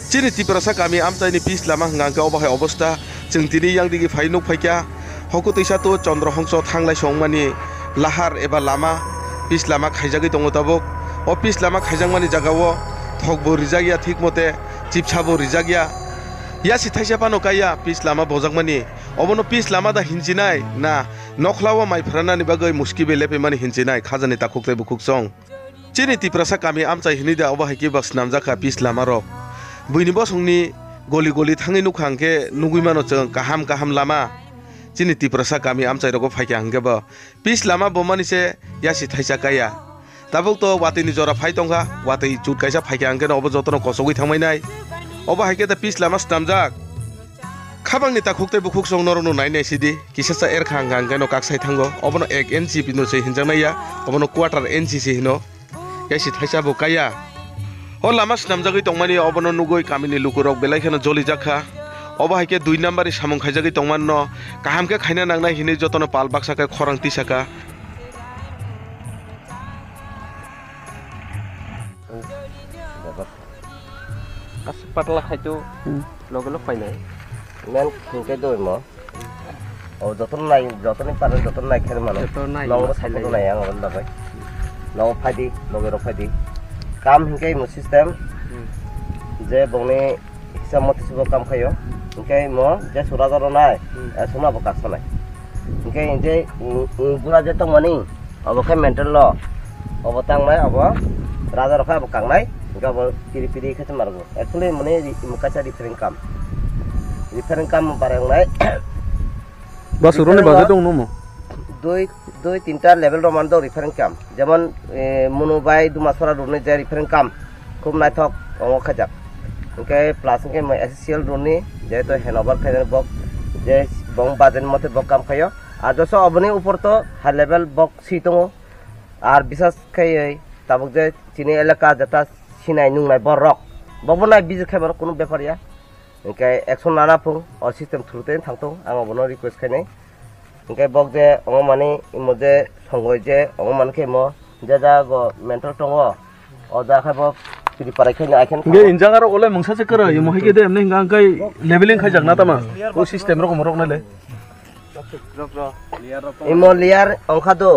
Cini tiprasa kami amta ini pis lama ngangka obahay obosta jeng tini yang digi fai nuk fai kya hoku tisa tu Chandrohongso thanglai songmani lahar eba lama pis lama khaijagi tongo tabok o pis lama khaijangmani jagao thokbo rijagya thik mote chipchabo rijagya ya sithaisa pano kaya pis lama bojangmani obono pis lama da hinjinai na nokhlawa mai phrana ni bagai muskibe lepe mani hinjinai khajani takukte bukuk song Cini tiprasa kami amta hinida obahay ki baks namjaka pis lama ro Buini bosongni goli-goli thangi nukhangke nugui mano cheng kaham lama Cini tiprasa kami amchai rogo phaike hangeba pis lama bomani se yasi thaisa kaya tabuk to watini jora phai tongha wati chut kaisa phaike hangke obo jotono kosogui thangmai nai obo haike ta pis lama stamjak khabangni ta khukte bukhuk song norono nainai sidi kisasa er khang hangke no kaksai thango obono 1 inch pino se hinjangnaya obono quarter inch se hino yasi thaisa bo kaya O lama snamjagoi tongmani obono nugoi kamini lukurok belai kheno joli jakha obo haike 2 nambari samung khaijagi tongmanno kahamke khaina nangnai hini jotono pal baksaka khorang tisaka Patla khaitu logolo painai men khingke doi mo o jotoni pare joton nai kher mano longo sailo nai ang on dabai longo phadi logero phadi Kam hingkai mo system je bongni hisab mate subo kam khayo hingkai mo je suradaro nai suma bo kaksa nai hingkai je gura je tongmani abo khai mental lo abo tangmai abo raja rokha abo kangnai hingka bo piri khacha margo actually mone mukacha different kam bareng nai basurone baje dong no দুই তিনটা level রমান দো reference কাম যেমন মনোবাই দুমাসরা Rooney যে reference কাম খুব নাইথক অঙ্গ খাজাক ওকে plus কে SSL Rooney যে তো হেনওভার ফেন বক যে বং বাজেন মতে বক কাম খায় আর যস অবনি উপর তো হাই লেভেল বক সিতং আর বিশেষ খাই তাবক যে চিনি এলাকা যেটা সিনাই নুংনাই বরক ববনাই বিজ খাইবার কোনো ব্যাপারিয়া ওকে অ্যাকশন নানা ফুং অর সিস্টেম থ্রুতে থাকতো আং অবনো request খাইনাই Ingkai bok je ongo mani imoje songgoi je ongo man ke mo jaja go mentor tongo oda khai bok piri parai khai na akhen nge injanga ro ole mungsa che kara imo hike de emne ngai leveling khai jakna tama o system ro komorok na le imo liar ongkha do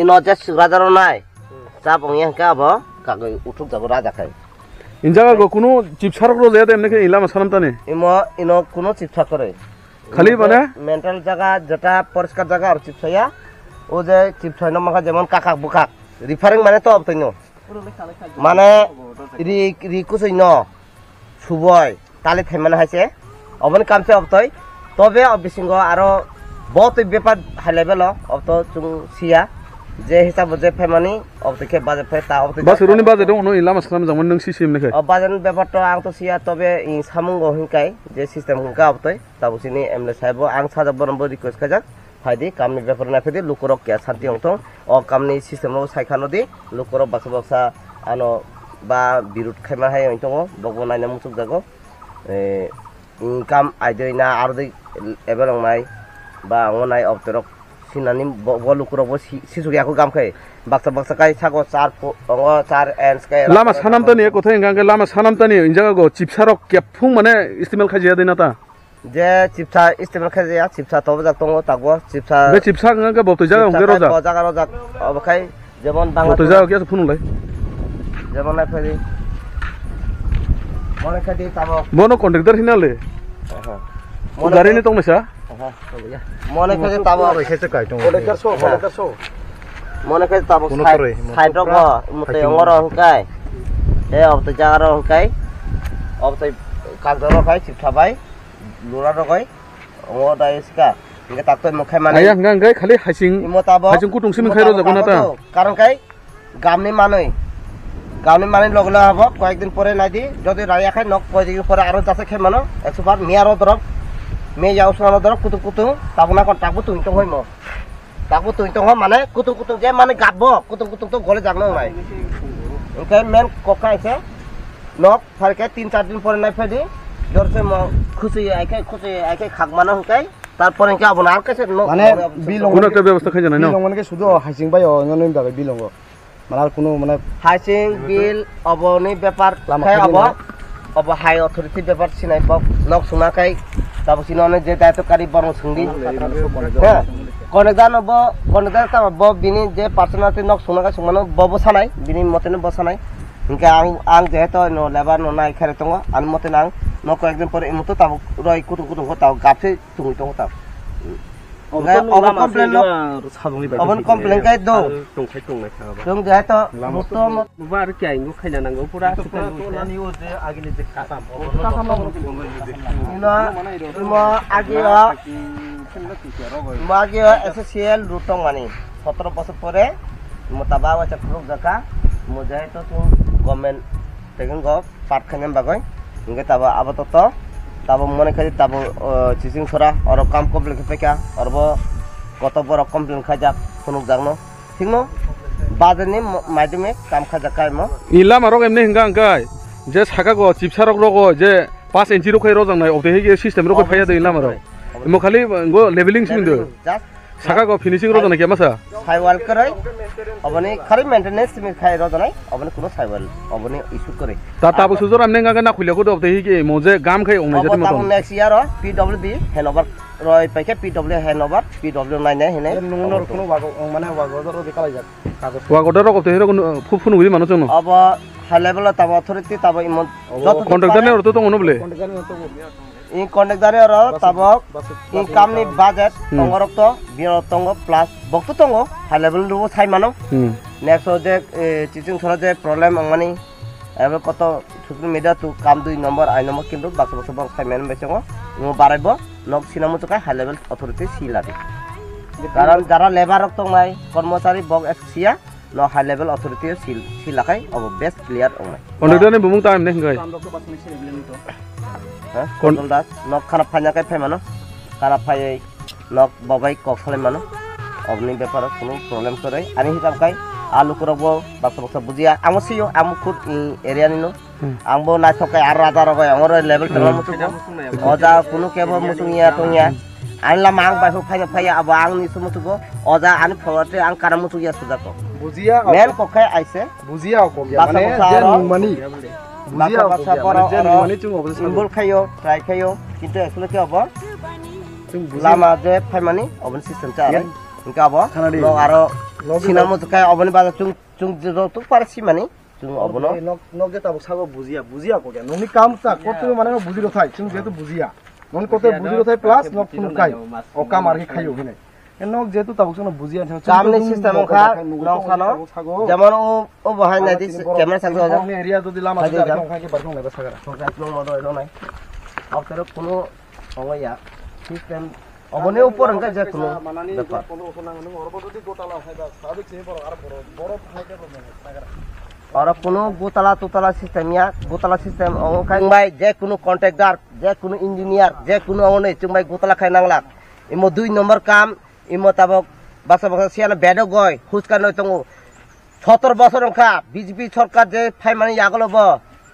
ino je suradaro nai cha bong yang ka bo kagoi uthuk jago raja khai injaga go kuno chipsarok ro jede emne ke ilama sanam tane ino kuno chipsa kore খালি মানে mental জায়গা যেটা পরিষ্কার জায়গা আর চিপছয়া ও যে চিপছয় না মাখা যেমন কাকাক বুকাক রিফারিং মানে তো অবতৈন মানে রিকুসই ন সুবয় তালে থেমানে হাইছে অবন কামছে অবতই তবে অবিসিঙ্গ আরো বহুত ব্যাপার হাই লেভেল অবত চুং সিয়া যে হিসাব যে ফেমানি অবতকে বাজে ফে তা অবত বাসুরনি বাজে দং নো ইলামা সালাম জামান নং সিস্টেম নেখাই বাজেন ব্যাপারটা আং তো সিয়া তবে ই সামুঙ্গ হিংকাই যে সিস্টেম হিংকা অবতই তাবুসিনি এমলে সাহেব আং সাজাব নম্বর রিকোয়েস্ট কাজাক ফাইদি কামনি ব্যাপার না ফেদি লুকরক কে শান্তি হংথং অ কামনি সিস্টেম নো সাইখানো দি লুকরক বাকসা আনো বা বিরুট খাইমা হাই হংথং বগব নাইনা মুসুক জাগো ইনকাম আইদই না আর দই এবেরং নাই বা অনাই অবতরক Sinani bolu kuro bo sisugi aku gam kai baksa kai sago 4 ends kai lama sanam tani kothai engang lama sanam tani injaga go chipsarok kepfung mane istimal khajiya dina ta je chipsa istimal khajiya chipsa to jak tongo takbo chipsa be chipsa engang bo to jaga ongge rojak obakai jemon bangla to jaga kya phunu lai jemon na phedi mone khadi tabo bono contractor hinale mo gari ni tong mesa মনে করে তাবো রেখেছে কাইটং মনে করে তাবো side rock মতে অঙ্গর হংকাই এ অবতে জাগার হংকাই অবতে কাগদর হংকাই চিপছাবাই লুরা রকই অঙ্গ দাইসকা ইকে তাকতো মুখাই মানে আয়া ngai খালি হাসিং কুটুং সিমিং খাইরো যাবনা তা কারণ কাই গামনি মানই লগলা হবো কয়েকদিন পরে নাইদি যদি রাইয়া খাই নক কয়েকদিন পরে আরো যাচ্ছে খাই মানো 100 বার মিয়ারো দরব মে যাও সোনা দরব কুতু তাবনা কোন তাকবো তুই তো হইমো তাকবো তুই তো মানে কুতু যে মানে গাবো কুতু তো গলে জাগনো নাই ওকে মেন কোকা আছে নক ফারকে 3-4 দিন পরে নাই ফেদি জরসে ম খুশি আইকে খাক মানা হকাই তারপরে কি আবনা আর কাছে মানে বিলং কোন একটা ব্যবস্থা খাই জানা না বিলং মানে শুধু হাইসিং বাই অনলাইন ভাবে বিলং মানে আর কোনো মানে হাইসিং বিল অবনি ব্যাপার খাই আবো अब हाई अथॉरिटी पेपर सिनाय बक नक सुनाkai तब सिनने जे दायित्वकारी बरं सोंदि कनेक्टर ता ब बिनि जे पार्सनालिटी नक सुनाkai सुमानो ब बसानाय बिनि मतेनो बसानाय इनका आं जेहेतु नो लेबार नो नाय खारे दङ आं मते नां नक एकदिन पर इमतो तब रय कुटु को तब गाबसे थुङै दङ तब अबन कमप्लेन काय दो जों जेहेतु मतो मुबा आरो क्या इंगो खायना नांगौ पुरा आगे एसएससीएल रुटों मानी 17 बছর পরে মোতাবা বাচ্চা খুব জাকা মুজাই তো তুম গভর্নমেন্ট টেকিং গভ পাট খানেম বাগৈ ইনকে তাবা আপাতত তাবা মনে খাই তাবা চিচিং ছরা আর কাম কমপ্লিট ফেকা আর কত বড় কমপ্লেন খাজা ফুনুক জাগনো ঠিক নো বাজেনি মাধ্যমে কাম খাজা কাইমো ইলা মারক এমনি হিংগা আংকাই যে সাকা গো চিপসারক রগ যে 5 ইঞ্চি রখাই রজাंनाय অবতে হে সিস্টেম রখাই ফায়া দেই না মারক এমো খালি গো লেভেলিং সিমদো साका को फिनिशिंग रोज ना क्या मसा साइवाल करे अबने खाली मेंटेनेंस में खाय रोज नाही अबने कोनो साइवाल अबने इशू करे ता सुजर हमने गागा ना खुलिया को दबते ही के मोजे गाम खाय ओंनाय जति मतो नेक्स्ट ईयर पीडब्ल्यूडी हैंडओवर रय पैके पीडब्ल्यू हैंडओवर पीडब्ल्यू 9 ने हेने नुनर कोनो वागो माने वागोदर देखालाय जा कागज वागोदर रखते हेरो फुफुन हुई मानो जों अब हाई लेवल तब अथॉरिटी तब इमो कॉन्ट्रैक्टर ने तो ओनो बोले इन कॉन्ट्रैक्टर रो तब इन कामनि बजेट तंगरक तो बिनो तंग प्लस बक्तो तंग हाई लेवल रो साइ मानो नेक्स्ट जे टीचिंग छरा जे प्रॉब्लम अंगनी एबे कत सोशल मीडिया तु काम 2 नंबर आई नंबर किंतु बाक्स बक्स साइ मेन बेचंगो नो बाराइबो नक सिनामु तो हाई लेवल अथॉरिटी सिलादि कारण जारा लेबारक तंगाय कर्मचारी बक एक्सिया न हाई लेवल अथॉरिटी सिलाखाय अब बेस्ट क्लियर अंगाय कॉन्ट्रैक्टर ने बुमुं टाइम ने गय कंट्रोल दास नक खाना फाइना काय फाइमानो खाना फाइ नक बाबाई कक खालायमानो अबनि बेपार कोनो प्रॉब्लेम करे आनि हिसाब काय आलु करबो बाक्स बुजिया आमो सियो आमो खुद एरिया निनो आंबो नाथकाय आरो आदार गय अंगर लेवल तंग मुसु अजा कोनो केबो मुसुनिया तंगिया आनला मांग बाइखौ फाइया अब आंनि सुमुसुगो अजा आनि फलते आं कारा मुसुगिया सुजाको बुजिया मेन कखाय आइसे बुजिया को माने जे नुमानि बुजिया बासा पर सिम्बल खायो ट्राई खायो किन्तु एक्चुअली के अब लामा जे फाइमानि अबन सिस्टम चा आरो इनका अब नो आरो सिनामु तकाय अबनि बाजा चुं जो तो पारसि मानि चुं अबनो नक जे ताबो सागो बुजिया को ननि काम सा करते माने बुजिरो थाय चुं जेतु बुजिया नन कोते बुजिरो थाय प्लस नक फुनुकाय ओ काम आरहि खायो हिने नक जेतु ताबो सुनो बुजिया थाय कामनि सिस्टम खा नक खानो जेमन ओ बहाय नाय दिस कैमरा संग हो एरिया तो दिला मास दार खा के बरखं लेबा सागरा नो मदो एनो नाय अब तेरो कोनो अंगया सिस्टम अबने ऊपर अंका जे कोनो बेपार और कोनो गोतला तोतला सिस्टम या गोतला सिस्टम अंकाय जे कोनो कॉन्ट्रैक्टर जे कोनो इंजीनियर जे कोनो अंगने चुंबाय गोतला खाय नांगला इमो 2 नंबर काम इमो ताबक बासा सियाना बेडो गय हुसका नय तंगो 17 বছর अंका बीजेपी सरकार जे फाइमानि यागलबो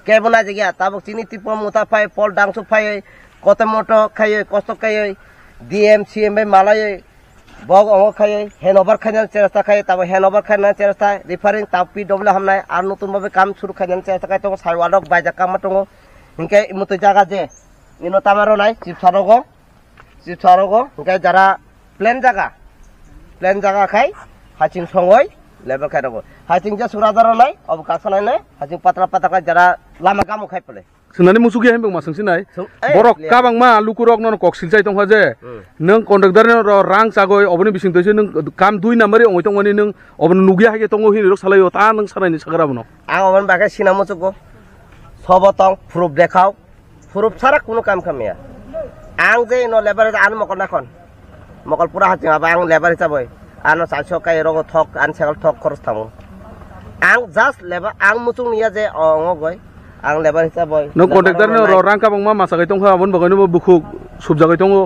केबना जगिया ताबक चिनि तिपो मुता फाय पल डांसु फाय कत मटो खाय कष्ट खाय डीएम सीएम मालाय बग अंग खाय हैंडओवर खायना चेष्टा खाय तब हैंडओवर खायना चेष्टा रिफारिंग तब पीडब्ल्यू हमनाय आर नतुन भाबे काम शुरू खायना चेष्टा खाय तो साइवाडक बायजा काम तंगो इनके इमते जागा जे इनो तामारो नाय चिप सारगो इनके जारा प्लेन जागा खाय हाचिं संगय लेबल खाय रगो हाचिं जे सुरादार नाय अब कासनाय नाय हाचिं पातला खाय जारा लामा गामो खाय पले सुनानै मुसुगि हेम मा सोंसिनाय बरक काबां मा लुकुरक न कक्सिल जाय दंहा जे नों कन्ट्रैक्टर ने रां जागय अबनि बिसिं तैसे नों काम 2 नम्बर अंगय तंगनि नों अबन नुगिया हागे तंगो हिरो सालायो ता नों सारायनि सागराबनो आं अबन बागे सिना मुसुगो सबतंग प्रूफ देखाव प्रूफ सारा कोनो काम खामिया आं जे न लेबार आन मकल नाखन मकल पूरा हाथिं आबा आं लेबार हिसाबै आन साइसो काय रगो थक आन सेगल थक खरस थामो आं जास्ट लेबार आं मुसुं निया जे अंगय आं लेबार हिसाबै नो कन्ट्रैक्टर ने रां काबां मा मासागै तंहा अबन बगैनो बुखु सुबजागै तंगो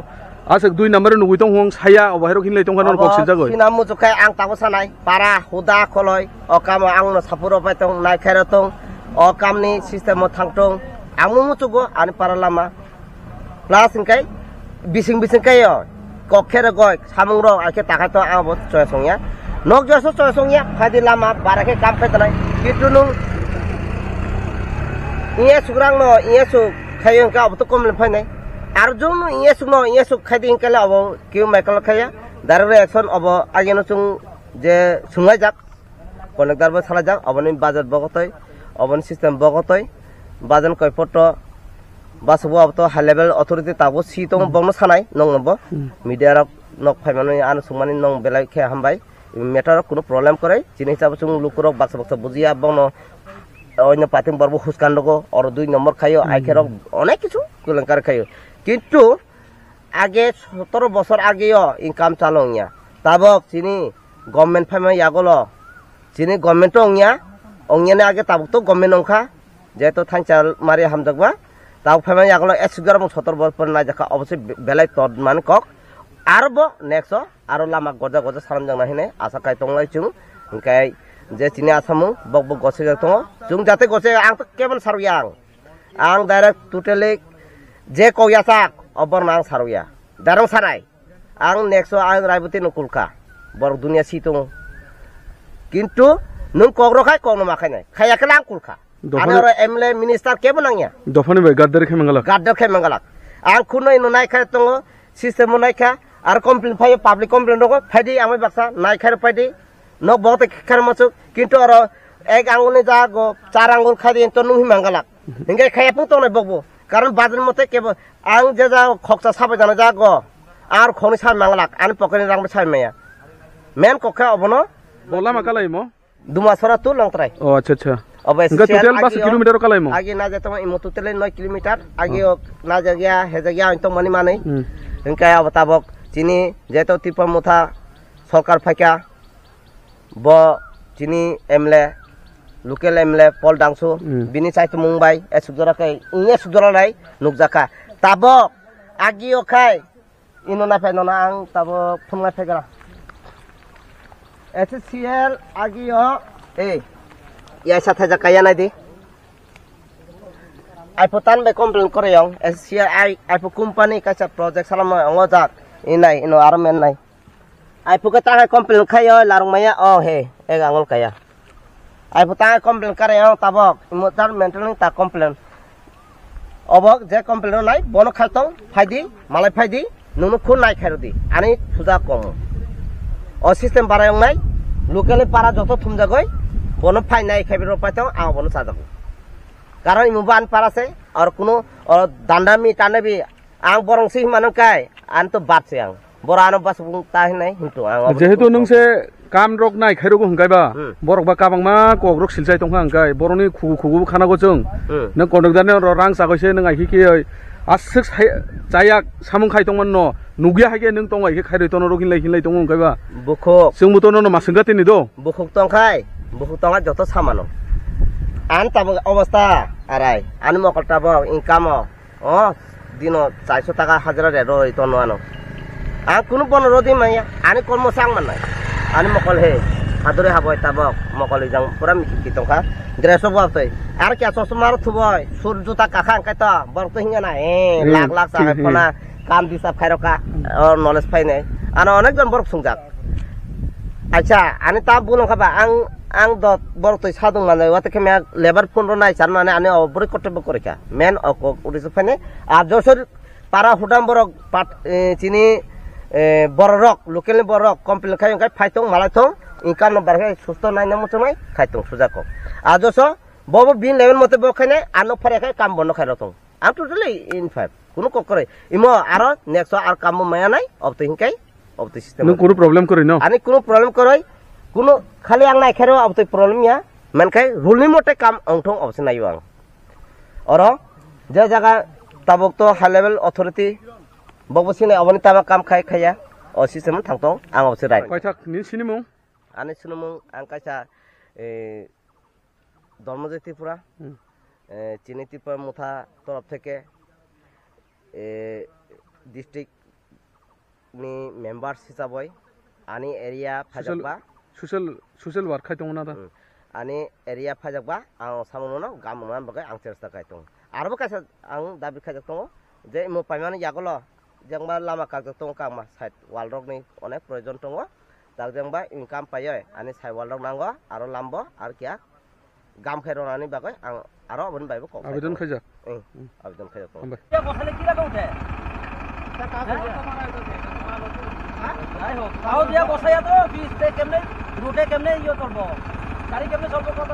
आसे 2 नम्बर नुगै तंग हं साया अबाहिरो खिनलै तंहा न कक्सिल जागै सिना मुजुखाय आं ताबो सानाय पारा हुदा खलय अ काम आं न सापुरो पाय तंग नाय खायरा तंग अ कामनि सिस्टेम थांतों आं मुजुगो आनि पारा लामा प्लास इनकाय बिसिं काय कखेर गय सामुं र आके ताका तो आं बत चय संया नक जसो चय संया फादि लामा बाराके काम खायतनाय कितु नु Iya sugrang no iya su kayo ka abo to komplain phai nai. Ar jung no iya su khai ding kala abo kiu Michael khaya. Dar reaction abo ageno chung je sungai jak. Konektar bo sala jak abo ni budget bogotoi. Abo ni system bogotoi. Bajan koi photo basbo abo to high level authority tabo si tong bongno sanai nong bo. Media rok nok phai mani an sumani nong belai khe hambai. Matter কোনো problem করে চিনি হিসাবে chung lukurok baksa baksa bujiya bongno oino pating barbo huskandogo or 2 নম্বর খাইও আইখেরক অনেক কিছু কুলঙ্কার খাইও কিন্তু আগে 17 বছর আগেও ইনকাম চালংয়া তাবক চিনি গভর্নমেন্ট ফাইমা ইয়াগলো চিনি গভর্নমেন্ট অংয়ানে আগে তাবক তো গভর্নমেন্ট অংখা যেহেতু থানচাল মারি হামজাকবা তাবক ফাইমা ইয়াগলো 17 বছর না জাকা অবশ্যই বেলাই তদ মানে কক আরব নেক্সট আরো লামা গজা গজা সারামজাং নাহিনে আশা কাই তংলাই chung engkai je chini asamu bok bok gose tong chung jate gose ang kebal saruyang ang direct totally je koya sak obor nang saruya darang sarai ang next ang raibuti nukulka bor dunia situng কিন্তু nung kogro khai kogno makai nai khaya kelang kulka anaro emle minister kebonangya দফানি ভাই গাদ্দার খে Mangala ang kunoi no nai khai tongo system no nai kha আর complain phi public complain রকম ফাইদি আমি বাক্সা নাই খাই ফাইদি ন বহুত খার মাছুক কিন্তু আর এক আঙ্গুলে যা গো 4 আঙ্গুল খাই দিন তো নুহি মাঙ্গালাক হিংগে খাই পুং তো নাই বকবো কারণ বাজার মতে কেব আং যে যা খকসা সাবে জানা যা গো আর খনি সাই মাঙ্গালাক আন পকেনি রাং সাই মায়া মেন কখা অবনো বলা মাকালাইমো দুমাসরা তু লংতরাই ও আচ্ছা আচ্ছা অবে টোটাল 5 কিলোমিটার কালাইমো আগে না যে তোমা ইমো টোটাল 9 কিলোমিটার আগে না জায়গা হে জায়গা তো মানি মানে হিংকা অবতাবক চিনি যেহেতু ত্রিপুরা মুথা সরকার ফাইকা ব চিনি এমলে লোকেল এমলে পল ডাংসু বিনি চাইতো মুম্বাই এ সুজরাকাই ইয়ে সুজরালাই নুকজাকা তাব আগিও খাই ইননা ফাইননা আং তাব ফুংলা ফাইগা এসএসসিএল আগিও ইয়া সাথে জাকায়া নাই দি আইপতান বে কমপ্লেন করে ইয়ং এসএসসিএল আইপো কোম্পানি কাছা প্রজেক্ট সালাম অঙ্গজাক inai ino armen nai ai puka ta komplain khayo larung maya oh he eg angol kaya ai puta komplain kare ang tabok imotar maintenance ta komplain obok je komplain nai bono khaltong faidi malai faidi nunu khun nai khairodi ani suja kom o system barayong nai locally para joto thumjagoi bono phai nai khaibiro paitong ang bono sajago karon imuban parase ar kuno dandami tanabi ang borong sih manukai an to bat siang borano bas bung tahi nai hintu ang যেহেতু নংসে কাম rock নাই খাইরগো হংকাইবা বরক বা কাবাংমা cock rock সিলসাই Tankha হংকাই বরনি খুগু খানাগো जों नों कन्डक्टारने रां सागैसे नों आइखि आसक जायाक सामुं खाइतंमोन न नुगिया हाइगे नों तंग आइखि खाइरैतन रगिनलाय तंग हंकाइबा बुखुक जोंबोथ' न मासंगातिनि दो बुखुक तंखाय बुखुक तंगा जत सामानो आन ताब अवस्था आराय आन मकल ताब इनकाम दिनो 400 টাকা হাজার রে রই তো ননো আ কোন বন রদি মাইয়া আনি কর্ম সাং মানাই আনি মকল হে হাদরে হাবয় তাবক মকল জাং পুরা মিকি তংখা ড্রেস বতই আর কি চশমার থুবয় সুর জুতা কাখা কাইতা বরত হিঙ্গা না লাখ লাখ টাকা ফনা কাম দিসা খাইরকা নলেজ পাই নাই আনা অনেকজন বরক সুংজাক আচ্ছা আনি তা বুনো খাবা ang dot bortoi sadung manai wate kemya lebar phone ronai char mane ane obori kotobbo koreka men ok urisu phane ar josor para hudam borok pat chini borok local borok complain khai kai phaitong malaithong inkan number khai susto nai na mutumai khaitong sujako ar joso bobo bin level mote bo khane ano phare khai kam bonno khai rotong am totally in 5 kuno kokore imo aro next ar kam maya nai obto hinkai obto system no kuno problem kori no ani kuno problem koroi kuno khali ang nai khero ab toi problem ya menkai rule ni mote kam angthong obse nayo ang oro je jaga tabok to high level authority bobosine aboni tama kam khai khaya o system thangtong ang obse rai কয়থাক নি সিনিমু ani sunumung ang kaisa ধর্মজয় Tripura চিনি ত্রিপুরা মুথা তরফ থেকে district নি members হিসাবে আনি area ফাজাকবা social work খাইতং না ani area fajakba ang samono gamunan bagai ang cerita kaitung arbo kaisa ang dabi khajak tongo je mo paimani yagolo jangba lama kajak tongo kama side wall rock ni onek proyojon tongo tak jangba income payoy ani side wall rock nango aro lambo ar kya গাম খাইরনানি বাগৈ আং আরো আবন বাইবো কম আবেদন খাইজা আবেদন খাইজা হামবাই বসালে কি লাগা উঠে তাও দিয়া বসাইয়া তো পিসতে কেমনে রুটে কেমনে ইয়ে চলবো গাড়ি কেমনে চলবো কত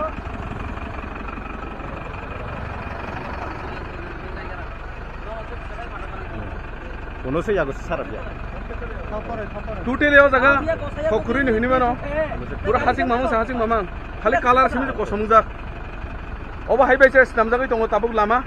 কোনোসে যাগো সারা দিয়া টুটেলেও জায়গা ফকুরি নহনিবা ন পুরা হাসিং মামা খালি কালার সিমি কসমুজা অবা হাইবাইছে নামজাগৈ দङ তাবুক লামা